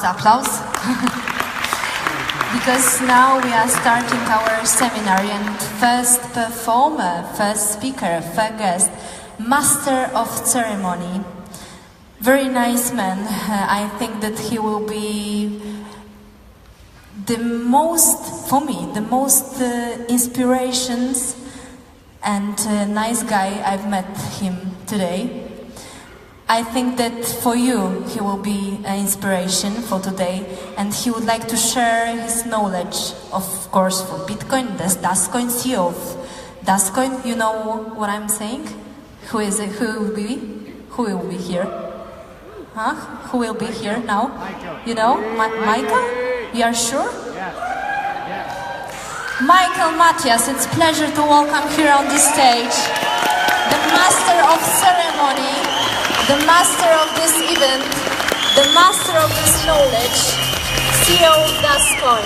Applause. Because now we are starting our seminar and first performer, first speaker, first guest, master of ceremony. Very nice man. I think that he will be the most, for me, the most inspirations and nice guy I've met him today. I think that for you he will be an inspiration for today, and he would like to share his knowledge, of course, for Bitcoin. There's Dascoin, CEO of Dascoin. You know what I'm saying? Who is it? Who will be? Who will be here? Huh? Who will be here now? You know? Michael? You are sure? Yes. Michael Mathias, it's a pleasure to welcome here on this stage the master of ceremony, the master of this event, the master of this knowledge, CEO of Dascoin.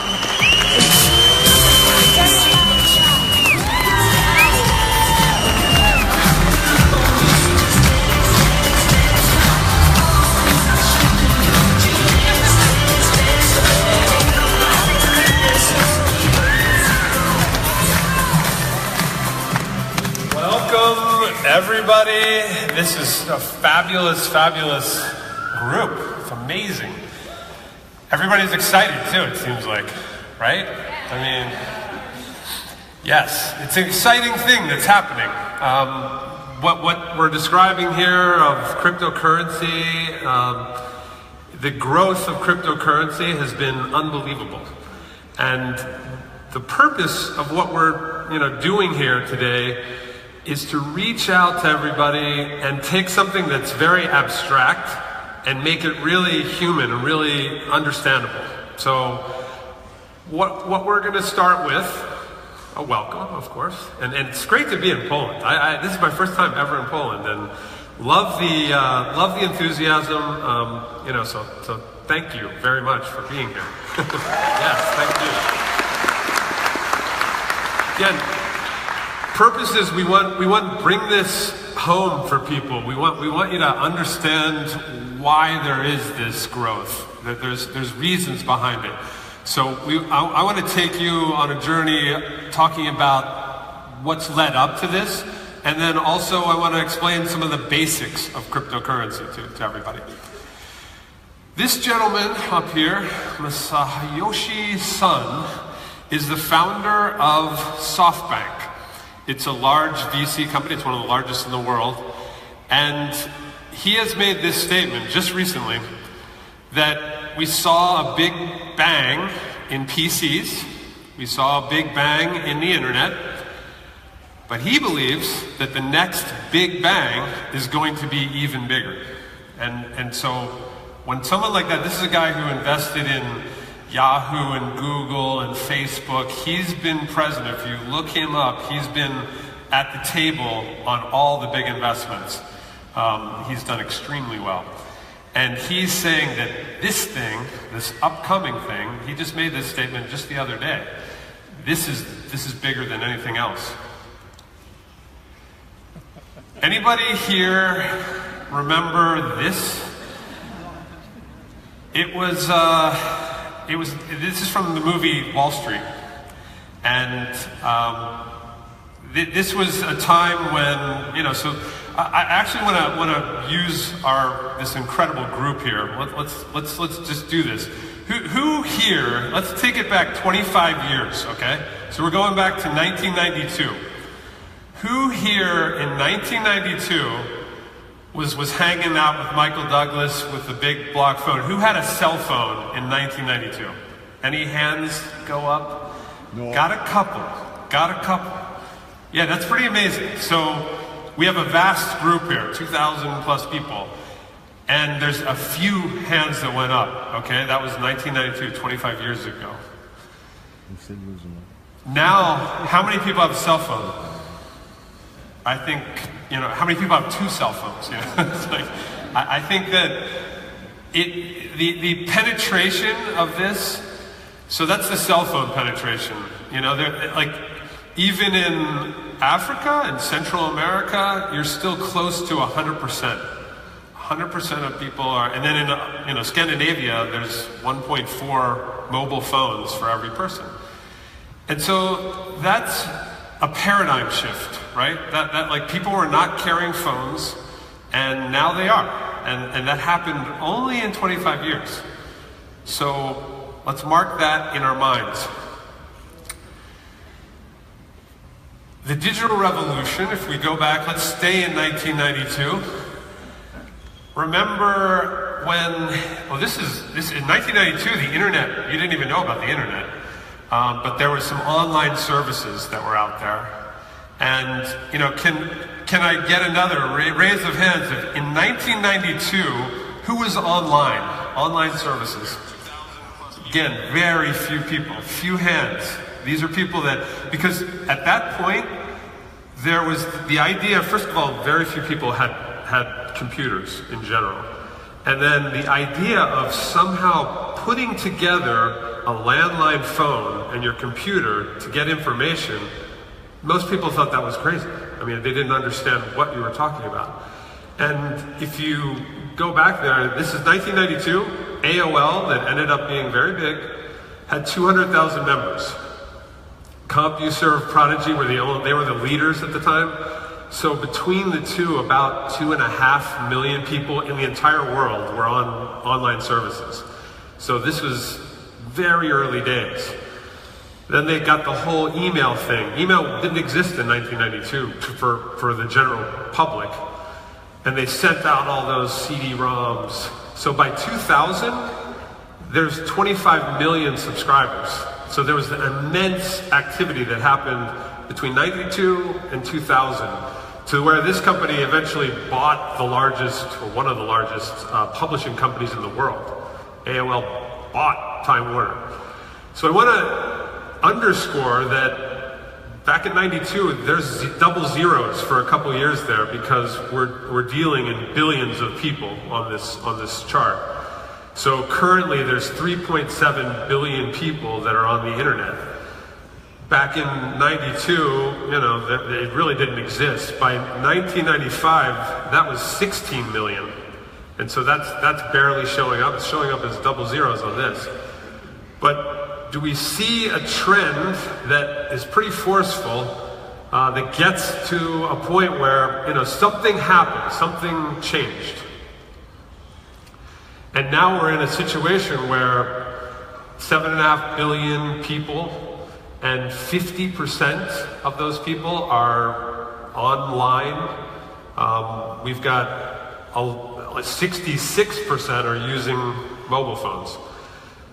Welcome, everybody. This is a fabulous, fabulous group. It's amazing. Everybody's excited too, it seems like, right? I mean, yes, it's an exciting thing that's happening. What we're describing here of cryptocurrency, the growth of cryptocurrency has been unbelievable. And the purpose of what we're doing here today is to reach out to everybody and take something that's very abstract and make it really human and really understandable. So what we're going to start with, a welcome, of course, and it's great to be in Poland. This is my first time ever in Poland, and love the enthusiasm. So thank you very much for being here. Yes, thank you. Again, purpose is we want to bring this home for people. We want you to understand why there is this growth. That there's reasons behind it. So I want to take you on a journey talking about what's led up to this, and then also I want to explain some of the basics of cryptocurrency to everybody. This gentleman up here, Masayoshi Son, is the founder of SoftBank. It's a large VC company, it's one of the largest in the world, and he has made this statement just recently that we saw a big bang in PCs, we saw a big bang in the internet, but he believes that the next big bang is going to be even bigger. And so when someone like that, this is a guy who invested in Yahoo and Google and Facebook, he's been present. If you look him up, he's been at the table on all the big investments. He's done extremely well. And he's saying that this thing, this upcoming thing, he just made this statement just the other day. This is bigger than anything else. Anybody here remember this? This is from the movie Wall Street, and this was a time when, so I actually want to use this incredible group here. Let's just do this. Who here, let's take it back 25 years, okay? So we're going back to 1992. Who here in 1992 was hanging out with Michael Douglas with the big block phone? Who had a cell phone in 1992? Any hands go up? No. Got a couple. Yeah, that's pretty amazing. So we have a vast group here, 2,000 plus people, and there's a few hands that went up, okay? That was 1992, 25 years ago. Now, how many people have a cell phone? I think, how many people have two cell phones? It's like, I think that the penetration of this, so that's the cell phone penetration. Like, even in Africa and Central America, you're still close to 100%. 100% of people are, and then in Scandinavia, there's 1.4 mobile phones for every person. And so that's a paradigm shift, right? That like people were not carrying phones, and now they are. And that happened only in 25 years. So let's mark that in our minds. The digital revolution, if we go back, let's stay in 1992. Remember when, well, this is in 1992, the internet, you didn't even know about the internet, but there were some online services that were out there. And, can I get another raise of hands? If in 1992, who was online services? Again, very few people, few hands. These are people that, because at that point, there was the idea, first of all, very few people had computers in general. And then the idea of somehow putting together a landline phone and your computer to get information, most people thought that was crazy. I mean, they didn't understand what you were talking about. And if you go back there, this is 1992, AOL, that ended up being very big, had 200,000 members. CompuServe, Prodigy they were the leaders at the time. So between the two, about 2.5 million people in the entire world were on online services. So this was very early days. Then they got the whole email thing. Email didn't exist in 1992 for the general public. And they sent out all those CD-ROMs. So by 2000, there's 25 million subscribers. So there was an immense activity that happened between 92 and 2000 to where this company eventually bought the largest, or one of the largest, publishing companies in the world. AOL bought Time Warner. So I want to underscore that back in 92, there's double zeros for a couple years there because we're dealing in billions of people on this chart. So currently there's 3.7 billion people that are on the internet. Back in 92, it really didn't exist. By 1995, that was 16 million. And so that's barely showing up. It's showing up as double zeros on this. But do we see a trend that is pretty forceful, that gets to a point where, something happened, something changed. And now we're in a situation where 7.5 billion people, and 50% of those people are online. We've got 66% are using mobile phones.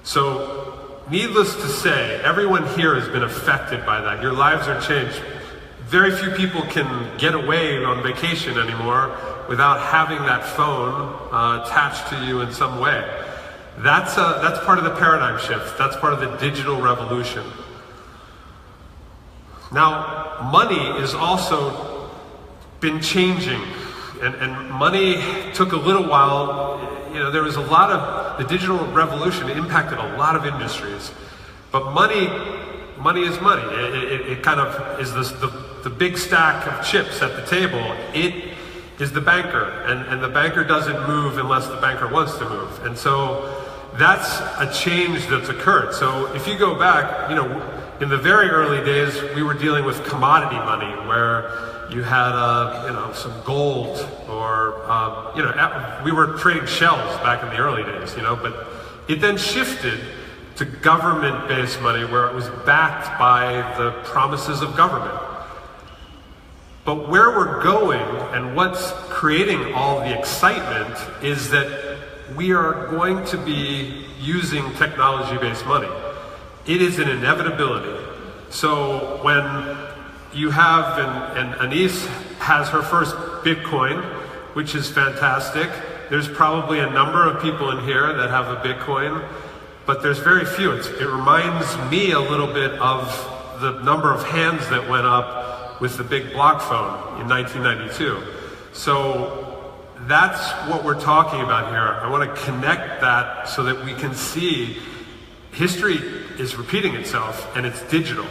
So, needless to say, everyone here has been affected by that. Your lives are changed. Very few people can get away on vacation anymore without having that phone attached to you in some way. That's part of the paradigm shift. That's part of the digital revolution. Now, money has also been changing, and money took a little while. There was a lot of, the digital revolution impacted a lot of industries, but money is money. It kind of is the big stack of chips at the table. It is the banker, and the banker doesn't move unless the banker wants to move. And so that's a change that's occurred. So if you go back, in the very early days, we were dealing with commodity money, where you had, some gold, or, we were trading shells back in the early days, but it then shifted to government-based money, where it was backed by the promises of government. But where we're going, and what's creating all the excitement, is that we are going to be using technology-based money. It is an inevitability. So when you have, and Anise has her first Bitcoin, which is fantastic. There's probably a number of people in here that have a Bitcoin, but there's very few. It reminds me a little bit of the number of hands that went up with the big block phone in 1992. So that's what we're talking about here. I want to connect that so that we can see history is repeating itself, and it's digital.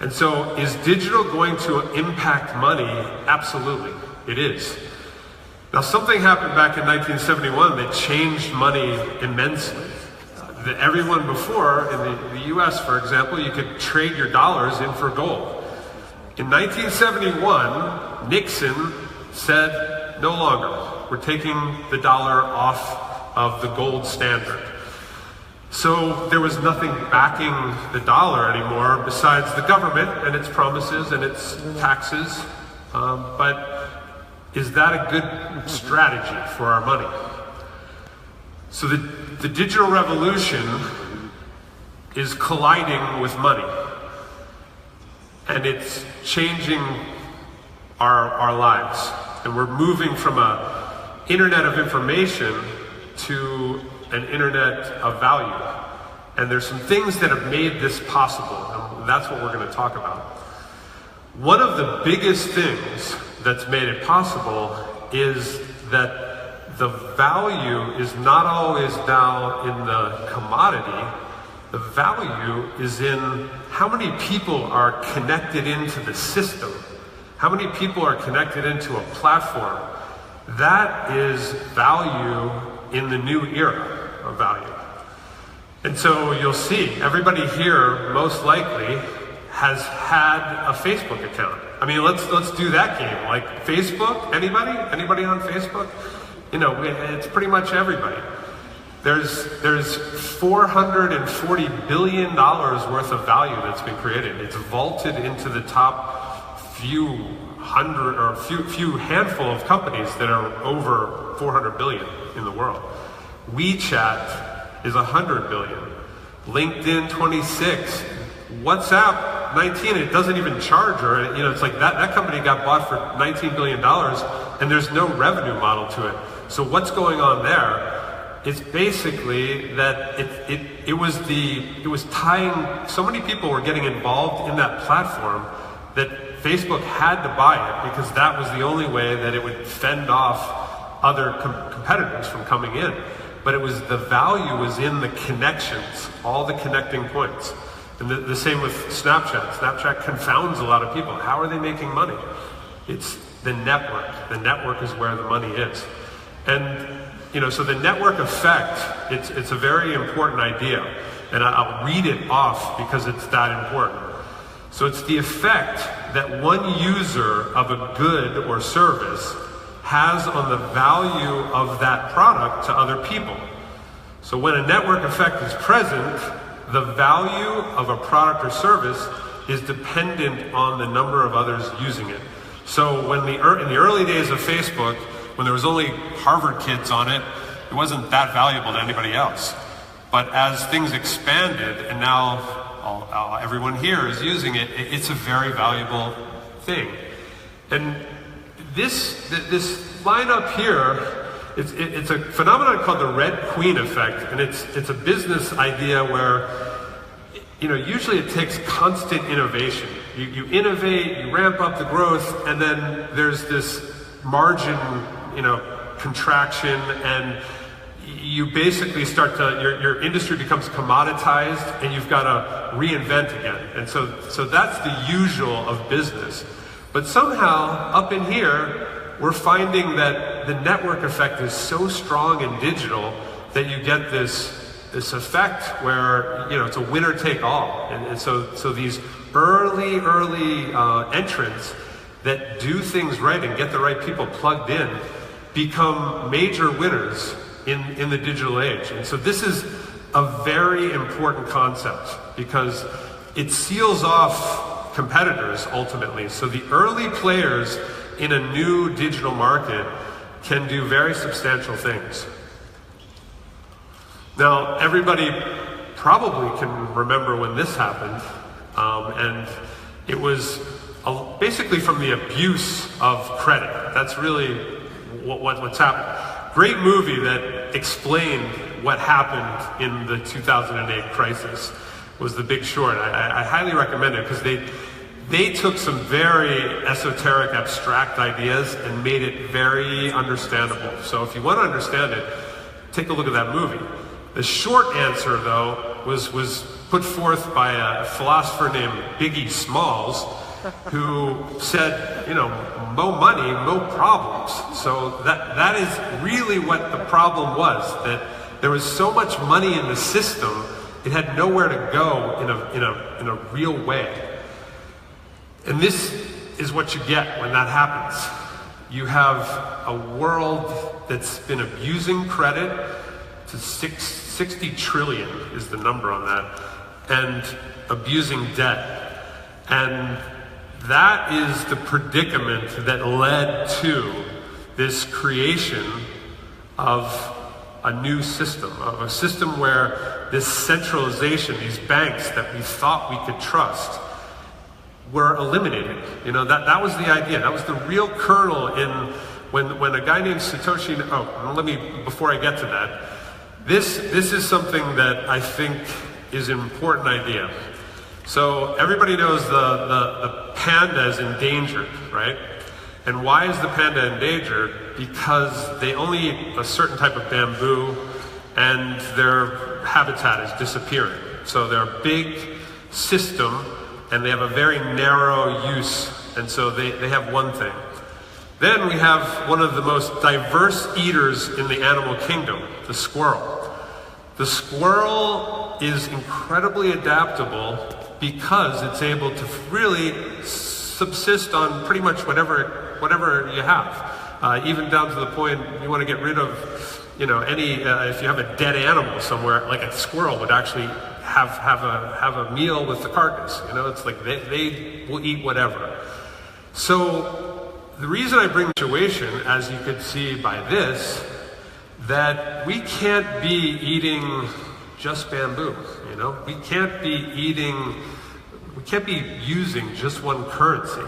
And so, is digital going to impact money? Absolutely, it is. Now, something happened back in 1971 that changed money immensely. Everyone before, in the US, for example, you could trade your dollars in for gold. In 1971, Nixon said, no longer. We're taking the dollar off of the gold standard. So there was nothing backing the dollar anymore besides the government and its promises and its taxes. But is that a good strategy for our money? So the digital revolution is colliding with money, and it's changing our lives. And we're moving from an internet of information to an internet of value. And there's some things that have made this possible, and that's what we're going to talk about. One of the biggest things that's made it possible is that the value is not always now in the commodity. The value is in how many people are connected into the system, how many people are connected into a platform. That is value in the new era of value. And so you'll see, everybody here most likely has had a Facebook account. I mean, let's do that game. Like Facebook, anybody? Anybody on Facebook? You know, it's pretty much everybody. There's $440 billion worth of value that's been created. It's vaulted into the top few handful of companies that are over 400 billion in the world. WeChat is 100 billion. LinkedIn 26. WhatsApp 19. It doesn't even charge, or it's like that company got bought for $19 billion, and there's no revenue model to it. So what's going on there? It's basically that it was tying, so many people were getting involved in that platform that Facebook had to buy it, because that was the only way that it would fend off other competitors from coming in. But it was, the value was in the connections, all the connecting points. And the same with Snapchat. Snapchat confounds a lot of people. How are they making money? It's the network. The network is where the money is. And so the network effect, it's a very important idea. And I'll read it off because it's that important. So it's the effect that one user of a good or service has on the value of that product to other people. So when a network effect is present, the value of a product or service is dependent on the number of others using it. So when in the early days of Facebook, when there was only Harvard kids on it, it wasn't that valuable to anybody else. But as things expanded, and now everyone here is using it, it's a very valuable thing. And this line up here, it's a phenomenon called the Red Queen effect, and it's a business idea where usually it takes constant innovation. You innovate, you ramp up the growth, and then there's this margin, contraction, and you basically start to, your industry becomes commoditized, and you've got to reinvent again. And so that's the usual of business. But somehow, up in here, we're finding that the network effect is so strong in digital that you get this effect where it's a winner take all. And so these early entrants that do things right and get the right people plugged in become major winners in the digital age. And so this is a very important concept because it seals off competitors ultimately. So the early players in a new digital market can do very substantial things. Now, everybody probably can remember when this happened, and it was basically from the abuse of credit. That's really what's happened. Great movie that explained what happened in the 2008 crisis was The Big Short. I highly recommend it because they took some very esoteric, abstract ideas and made it very understandable. So if you want to understand it, take a look at that movie. The short answer, though, was put forth by a philosopher named Biggie Smalls, who said, you know, mo money, mo problems. So that is really what the problem was, that there was so much money in the system, it had nowhere to go in a real way. And this is what you get when that happens. You have a world that's been abusing credit to 60 trillion is the number on that, and abusing debt. And that is the predicament that led to this creation of a new system, of a system where this centralization, these banks that we thought we could trust, were eliminated. You know, that was the idea. That was the real kernel in when a guy named Satoshi, before I get to that, this is something that I think is an important idea. So everybody knows the panda is endangered, right? And why is the panda endangered? Because they only eat a certain type of bamboo and their habitat is disappearing. So they're a big system and they have a very narrow use, and so they have one thing. Then we have one of the most diverse eaters in the animal kingdom, the squirrel. The squirrel is incredibly adaptable because it's able to really subsist on pretty much whatever you have. Even down to the point you want to get rid of, you know, any if you have a dead animal somewhere, like a squirrel would actually have a meal with the carcass. You know, it's like they will eat whatever. So the reason I bring situation, as you could see by this, that we can't be eating just bamboo. You know, we can't be using just one currency.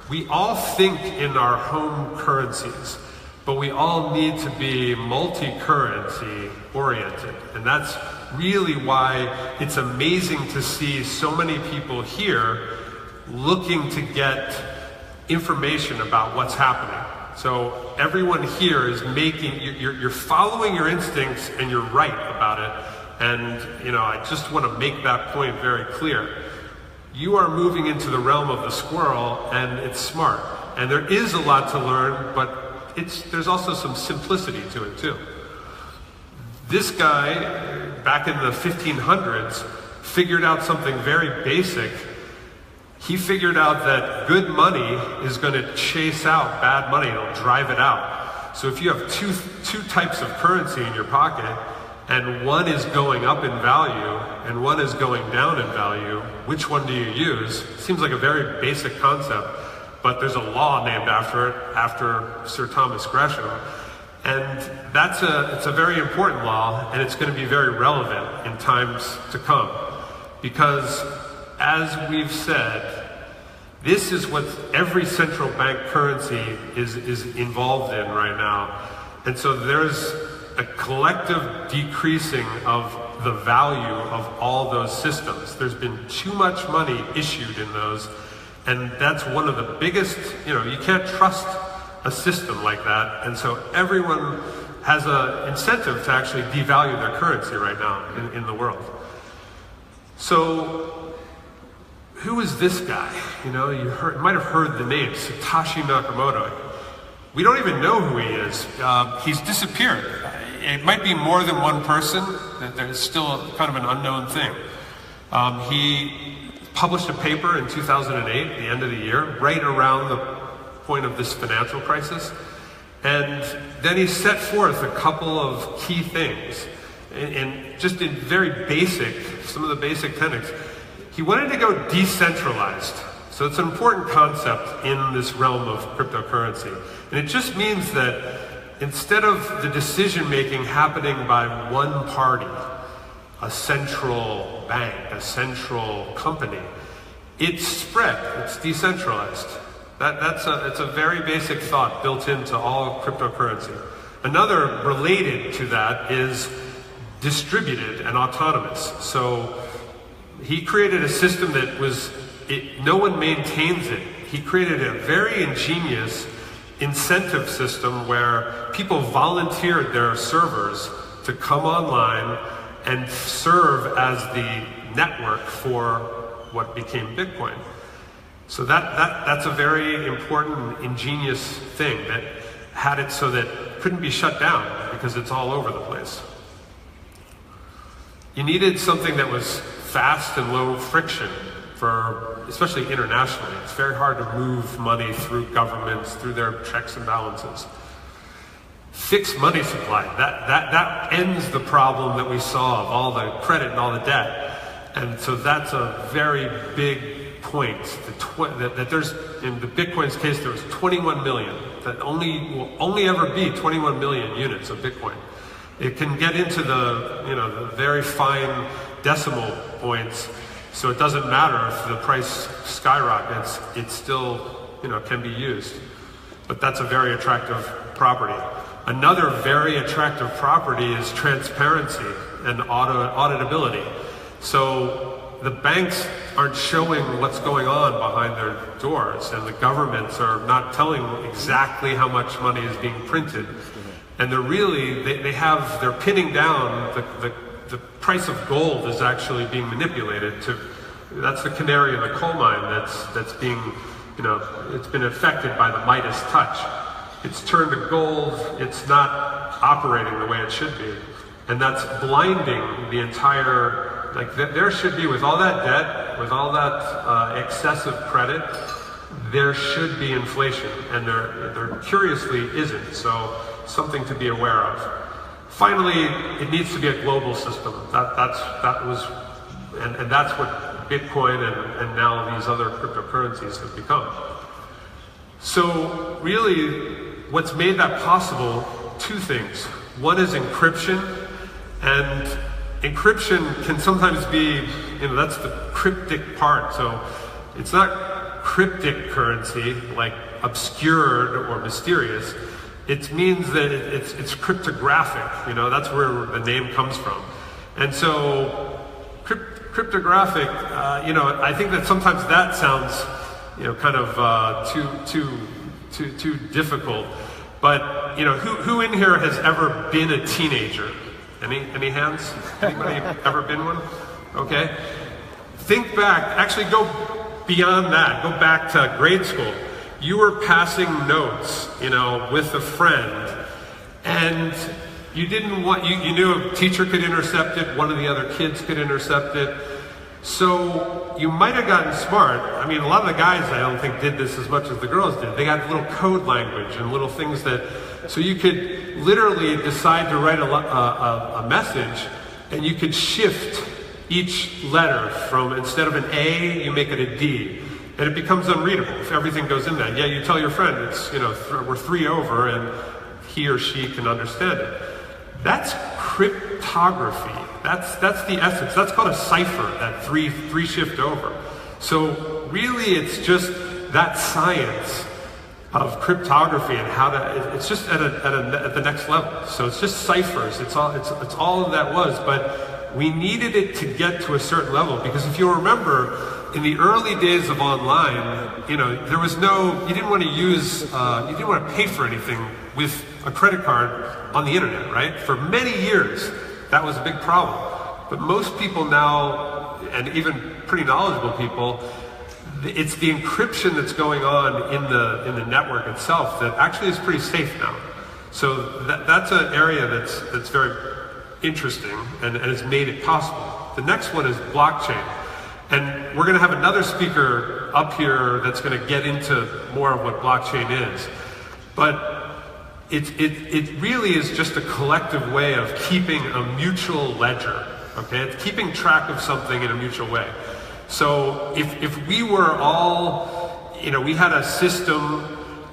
We all think in our home currencies, but we all need to be multi-currency oriented. And that's really why it's amazing to see so many people here looking to get information about what's happening. So everyone here is you're following your instincts and you're right about it. And, you know, I just want to make that point very clear. You are moving into the realm of the squirrel, and it's smart. And there is a lot to learn, but there's also some simplicity to it too. This guy, back in the 1500s, figured out something very basic. He figured out that good money is going to chase out bad money. It'll drive it out. So if you have two types of currency in your pocket, and one is going up in value and one is going down in value, which one do you use? Seems like a very basic concept, but there's a law named after it, after Sir Thomas Gresham. And it's a very important law, and it's going to be very relevant in times to come. Because, as we've said, this is what every central bank currency is involved in right now. And so there's a collective decreasing of the value of all those systems. There's been too much money issued in those, and that's one of the biggest, you know, you can't trust a system like that, and so everyone has an incentive to actually devalue their currency right now in the world. So who is this guy? You know, you might have heard the name, Satoshi Nakamoto. We don't even know who he is. He's disappeared. It might be more than one person. There's still kind of an unknown thing. He published a paper in 2008, the end of the year, right around the point of this financial crisis. And then he set forth a couple of key things. And just in very basic, some of the basic tenets. He wanted to go decentralized. So it's an important concept in this realm of cryptocurrency. And it just means that instead of the decision-making happening by one party, a central bank, a central company, it's spread, it's decentralized. It's a very basic thought built into all cryptocurrency. Another related to that is distributed and autonomous. So he created a system that no one maintains it. He created a very ingenious incentive system where people volunteered their servers to come online and serve as the network for what became Bitcoin. So that's a very important, ingenious thing that had it so that it couldn't be shut down because it's all over the place. You needed something that was fast and low friction for, especially internationally. It's very hard to move money through governments, through their checks and balances. Fixed money supply, that ends the problem that we saw of all the credit and all the debt. And so that's a very big point, that there's, in the Bitcoin's case, there was 21 million, that will only ever be 21 million units of Bitcoin. It can get into the very fine decimal points, so it doesn't matter if the price skyrockets, it still, can be used. But that's a very attractive property. Another very attractive property is transparency and auditability. So the banks aren't showing what's going on behind their doors, and the governments are not telling exactly how much money is being printed. And they're pinning down the price of gold is actually being manipulated that's the canary in the coal mine that's being, it's been affected by the Midas touch. It's turned to gold, it's not operating the way it should be. And that's blinding the entire, there should be, with all that debt, with all that excessive credit, there should be inflation, and there curiously isn't, so something to be aware of. Finally, it needs to be a global system. That's what Bitcoin and now these other cryptocurrencies have become. So really, what's made that possible, two things. One is encryption, and encryption can sometimes be, that's the cryptic part. So it's not cryptic currency, like obscured or mysterious. It means that it's cryptographic, that's where the name comes from. And so cryptographic, I think that sometimes that sounds, kind of too difficult. But who in here has ever been a teenager? Any hands? Anybody ever been one? Okay. Think back. Actually, go beyond that. Go back to grade school. You were passing notes, with a friend, and you didn't want. You knew a teacher could intercept it. One of the other kids could intercept it. So you might have gotten smart. I mean, a lot of the guys, I don't think, did this as much as the girls did. They got little code language and little things so you could literally decide to write a message, and you could shift each letter from, instead of an A, you make it a D. And it becomes unreadable if everything goes in that. Yeah, you tell your friend, it's, we're 3 over, and he or she can understand it. That's cryptography. That's the essence. That's called a cipher, that three shift over. So really, it's just that science of cryptography and how to. It's just at the next level. So it's just ciphers. It's all of that was, but we needed it to get to a certain level, because if you remember, in the early days of online, there was you didn't want to use, you didn't want to pay for anything with a credit card on the internet, right? For many years, that was a big problem. But most people now, and even pretty knowledgeable people, it's the encryption that's going on in the network itself that actually is pretty safe now. So that's an area that's very interesting and has made it possible. The next one is blockchain. And we're going to have another speaker up here that's going to get into more of what blockchain is. But it really is just a collective way of keeping a mutual ledger. Okay, it's keeping track of something in a mutual way. So if we were all, we had a system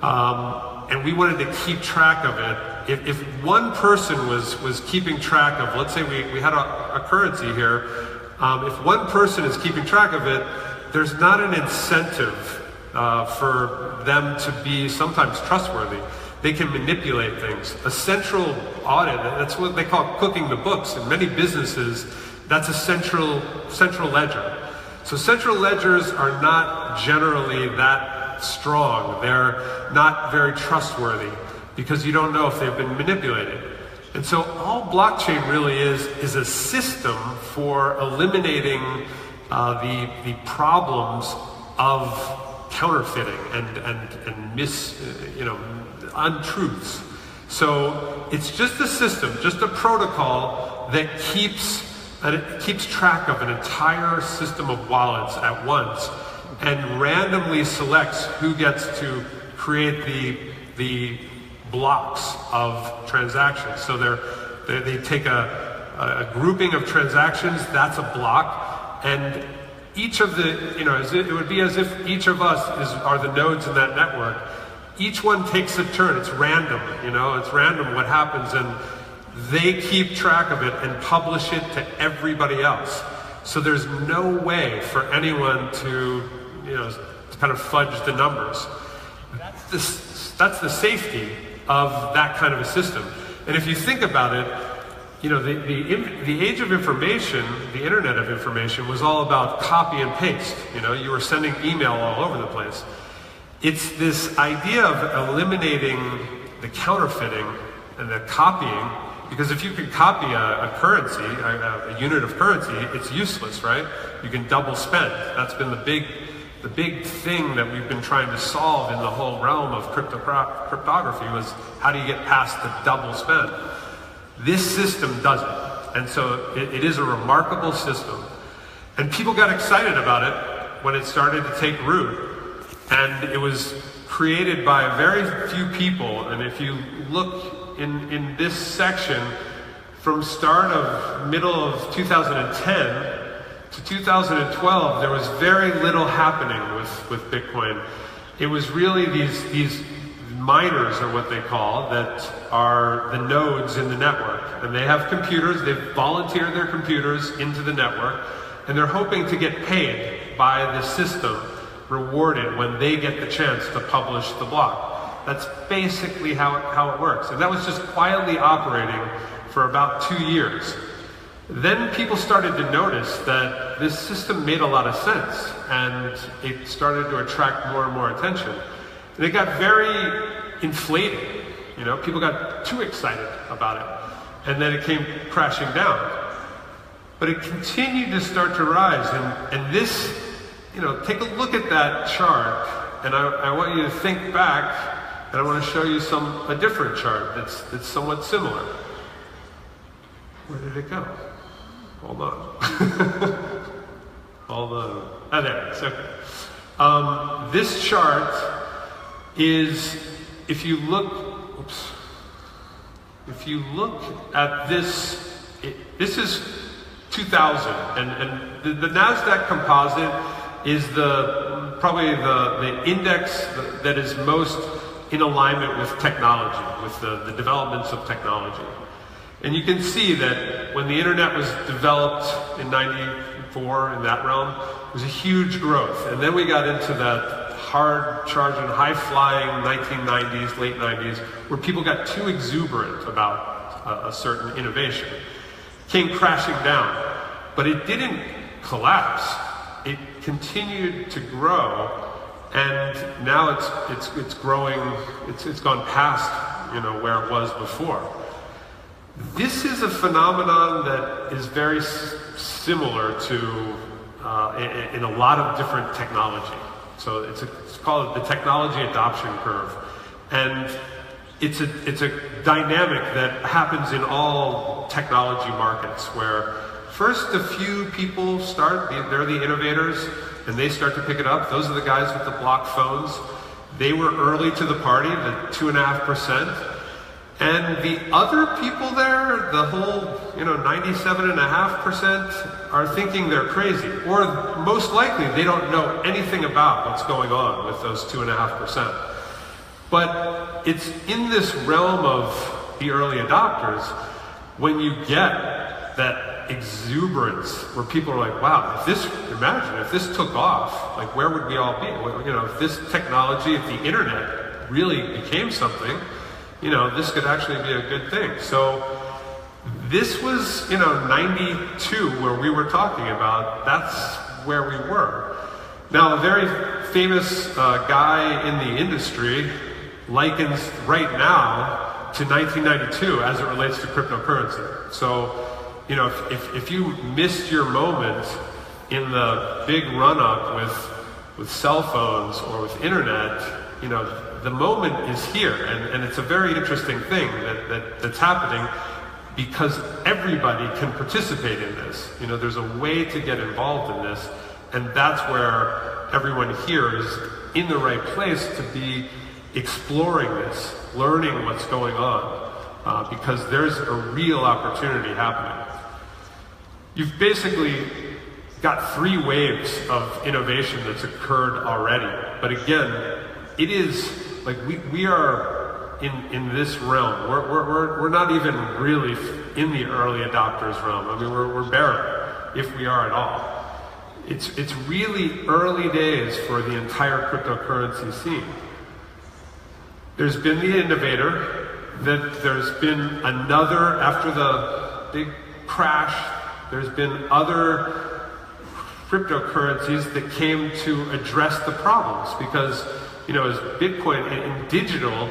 and we wanted to keep track of it. If one person was keeping track of, let's say we had a currency here. If one person is keeping track of it, there's not an incentive for them to be sometimes trustworthy. They can manipulate things. A central audit, that's what they call cooking the books. In many businesses, that's a central ledger. So central ledgers are not generally that strong. They're not very trustworthy because you don't know if they've been manipulated. And so all blockchain really is a system for eliminating the problems of counterfeiting and untruths. So it's just a system, just a protocol that keeps track of an entire system of wallets at once and randomly selects who gets to create the blocks of transactions. So they take a grouping of transactions, that's a block, and each of the, it would be as if each of us are the nodes in that network. Each one takes a turn, it's random, it's random what happens, and they keep track of it and publish it to everybody else. So there's no way for anyone to kind of fudge the numbers. That's the safety of that kind of a system. And if you think about it, the age of information, the internet of information, was all about copy and paste. You were sending email all over the place. It's this idea of eliminating the counterfeiting and the copying, because if you can copy a currency, a unit of currency, it's useless, right? You can double spend. That's been the big thing that we've been trying to solve in the whole realm of cryptography, was how do you get past the double spend? This system doesn't. And so it is a remarkable system. And people got excited about it when it started to take root. And it was created by very few people. And if you look in this section, from middle of 2010 to 2012, there was very little happening with Bitcoin. It was really these miners, are what they call, that are the nodes in the network. And they have computers, they've volunteered their computers into the network, and they're hoping to get paid by the system, rewarded when they get the chance to publish the block. That's basically how it works. And that was just quietly operating for about 2 years. Then people started to notice that this system made a lot of sense, and it started to attract more and more attention. And it got very inflated. People got too excited about it. And then it came crashing down. But it continued to start to rise. And this, take a look at that chart, and I want you to think back, and I want to show you a different chart that's somewhat similar. Where did it go? Hold on. Hold on. Oh, there it is. Okay. This chart is, if you look at this, this is 2000, and the NASDAQ composite is probably the index that is most in alignment with technology, with the developments of technology. And you can see that when the internet was developed in 94, in that realm, it was a huge growth. And then we got into that hard-charging, high-flying 1990s, late 90s, where people got too exuberant about a certain innovation. Came crashing down. But it didn't collapse. It continued to grow, and now it's growing. It's gone past where it was before. This is a phenomenon that is very similar to in a lot of different technology. So it's called the technology adoption curve, and it's a dynamic that happens in all technology markets, where first a few people they're the innovators, and they start to pick it up. Those are the guys with the block phones. They were early to the party, the 2.5%. And the other people there, the whole 97.5%, are thinking they're crazy. Or most likely they don't know anything about what's going on with those 2.5%. But it's in this realm of the early adopters when you get that exuberance where people are like, wow, imagine if this took off, like where would we all be? If this technology, if the internet really became something, this could actually be a good thing. So this was, 92 where we were talking about, that's where we were. Now, a very famous guy in the industry likens right now to 1992 as it relates to cryptocurrency. So, if you missed your moment in the big run-up with with cell phones or with internet, you know, the moment is here, and it's a very interesting thing that's happening because everybody can participate in this. You know, there's a way to get involved in this, and that's where everyone here is in the right place to be exploring this, learning what's going on, because there's a real opportunity happening. You've basically got 3 waves of innovation that's occurred already, but again, it is like we are in this realm. We're not even really in the early adopters realm. I mean, we're barely, if we are at all. It's really early days for the entire cryptocurrency scene. There's been the innovator, that there's been another, after the big crash, there's been other cryptocurrencies that came to address the problems, because, you know, as Bitcoin in digital,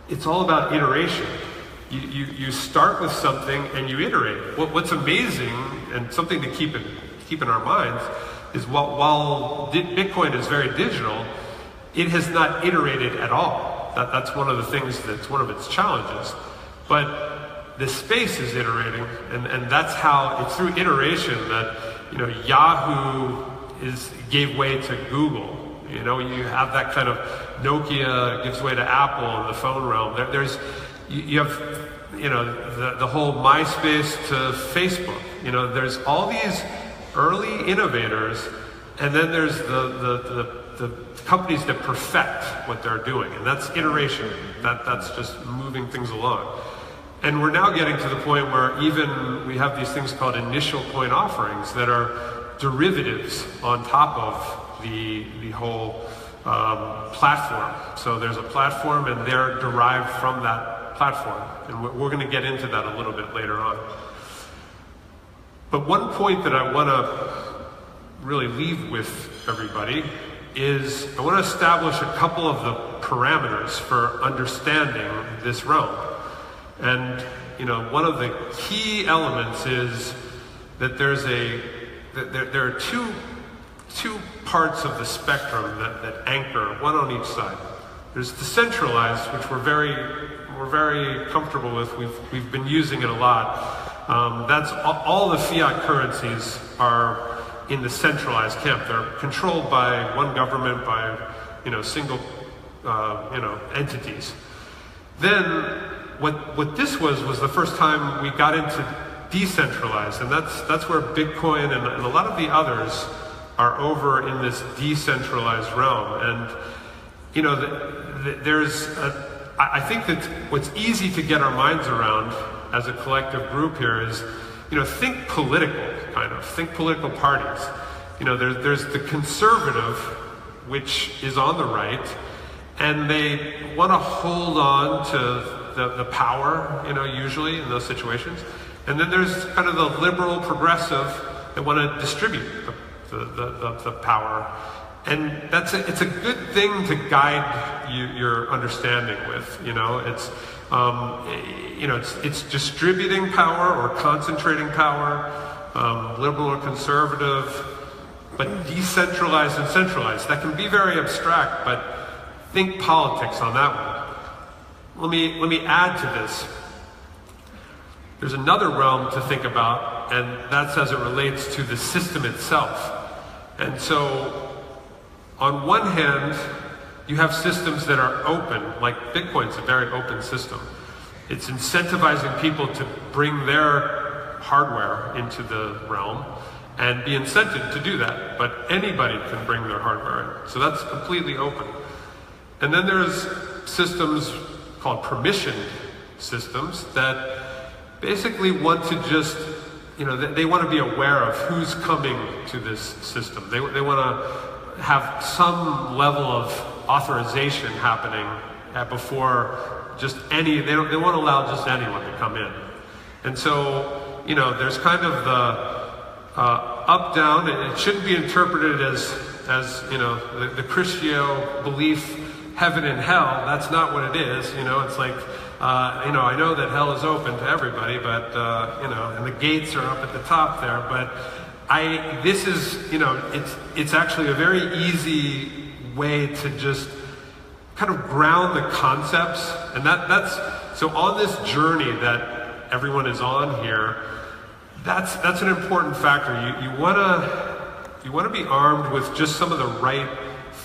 it's all about iteration. You start with something and you iterate. What's amazing, and something to keep in our minds, is while Bitcoin is very digital, it has not iterated at all. That's one of the things that's one of its challenges. But the space is iterating, and that's how it's through iteration that, you know, Yahoo gave way to Google. You know, you have that kind of Nokia gives way to Apple in the phone realm. You have, you know, the whole MySpace to Facebook. You know, there's all these early innovators, and then there's the companies that perfect what they're doing, and that's iteration. That's just moving things along. And we're now getting to the point where even we have these things called initial coin offerings that are derivatives on top of the whole platform. So there's a platform, and they're derived from that platform, and we're going to get into that a little bit later on. But one point that I want to really leave with everybody is I want to establish a couple of the parameters for understanding this realm. And, you know, one of the key elements is that there are two parts of the spectrum that anchor, one on each side. There's decentralized, which we're very comfortable with. We've been using it a lot. That's all the fiat currencies are in the centralized camp. They're controlled by one government, by, you know, single you know, entities. Then what this was the first time we got into decentralized, and that's where Bitcoin and a lot of the others are over in this decentralized realm. And, you know, I think that what's easy to get our minds around as a collective group here is, you know, think political, think political parties. You know, there's the conservative, which is on the right, and they want to hold on to the power, you know, usually in those situations. And then there's kind of the liberal progressive that want to distribute the power. And it's a good thing to guide your understanding with, you know. It's you know, it's distributing power or concentrating power, liberal or conservative, but decentralized and centralized. That can be very abstract, but think politics on that one. Let me add to this. There's another realm to think about, and that's as it relates to the system itself. And so, on one hand, you have systems that are open, like Bitcoin's a very open system. It's incentivizing people to bring their hardware into the realm and be incented to do that, but anybody can bring their hardware in. So that's completely open. And then there's systems called permissioned systems that basically want to just, you know, they want to be aware of who's coming to this system. They want to have some level of authorization happening before just they won't allow just anyone to come in. And so, you know, there's kind of the up-down. It shouldn't be interpreted as you know, the Christio belief, heaven and hell. That's not what it is. You know, it's like, you know, I know that hell is open to everybody, but, you know, and the gates are up at the top there, but this is, you know, it's actually a very easy way to just kind of ground the concepts, and so on this journey that everyone is on here, that's an important factor. You want to be armed with just some of the right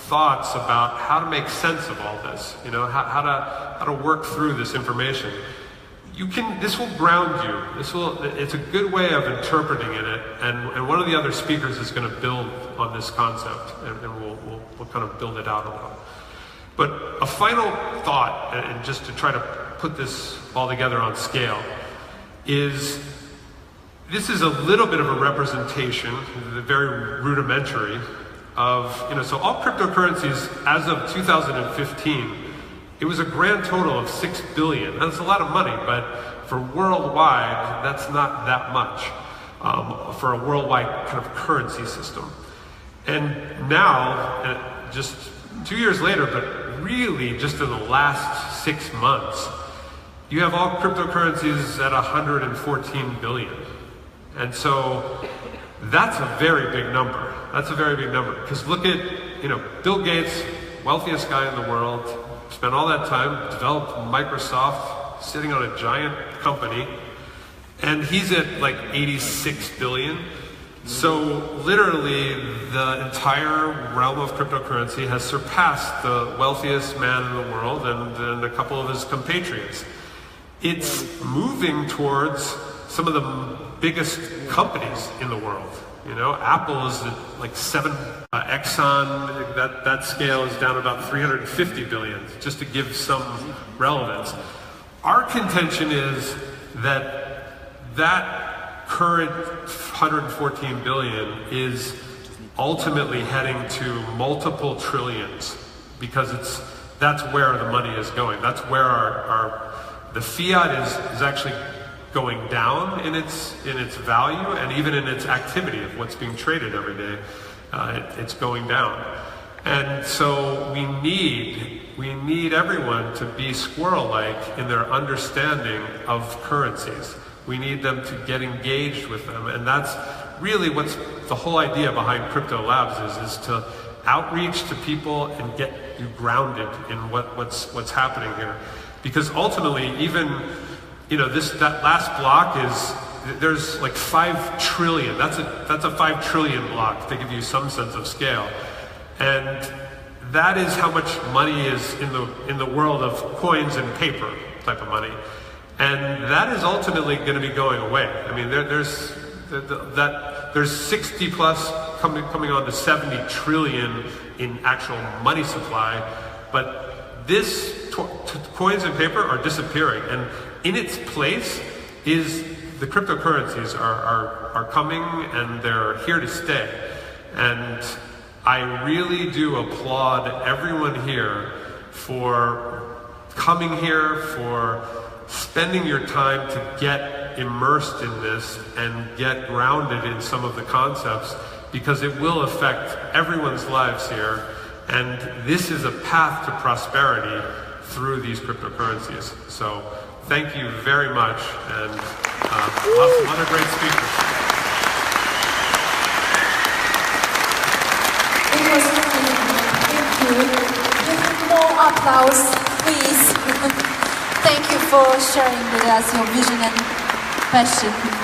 thoughts about how to make sense of all this. You know, how to work through this information. This will ground you. It's a good way of interpreting it, and one of the other speakers is going to build on this concept, and we'll kind of build it out a little. But a final thought, and just to try to put this all together on scale, is this is a little bit of a representation, very rudimentary, of, you know, so all cryptocurrencies as of 2015, it was a grand total of 6 billion. That's a lot of money, but for worldwide, that's not that much for a worldwide kind of currency system. And now, just 2 years later, but really just in the last 6 months, you have all cryptocurrencies at 114 billion. And so that's a very big number. That's a very big number. Because look at, you know, Bill Gates, wealthiest guy in the world, spent all that time, developed Microsoft, sitting on a giant company, and he's at like 86 billion. So literally the entire realm of cryptocurrency has surpassed the wealthiest man in the world and a couple of his compatriots. It's moving towards some of the biggest companies in the world. You know, Apple is at like 7, Exxon, that scale is down about 350 billion, just to give some relevance. Our contention is that current 114 billion is ultimately heading to multiple trillions, because that's where the money is going. That's where the fiat is actually going down in its value, and even in its activity of what's being traded every day, it's going down. And so we need everyone to be squirrel-like in their understanding of currencies. We need them to get engaged with them, and that's really what's the whole idea behind Crypto Labs is to outreach to people and get you grounded in what's happening here. Because ultimately, even, you know, that last block there's like 5 trillion. That's a 5 trillion block, to give you some sense of scale. And that is how much money is in the world of coins and paper type of money. And that is ultimately going to be going away. I mean, there's 60 plus coming on to 70 trillion in actual money supply, but coins and paper are disappearing, and in its place is the cryptocurrencies are coming, and they're here to stay. And I really do applaud everyone here for coming here, for spending your time to get immersed in this and get grounded in some of the concepts, because it will affect everyone's lives here. And this is a path to prosperity through these cryptocurrencies. So thank you very much, and lots of other great speakers. It was really good. Thank you. Give him more applause, please. Thank you for sharing with us your vision and passion.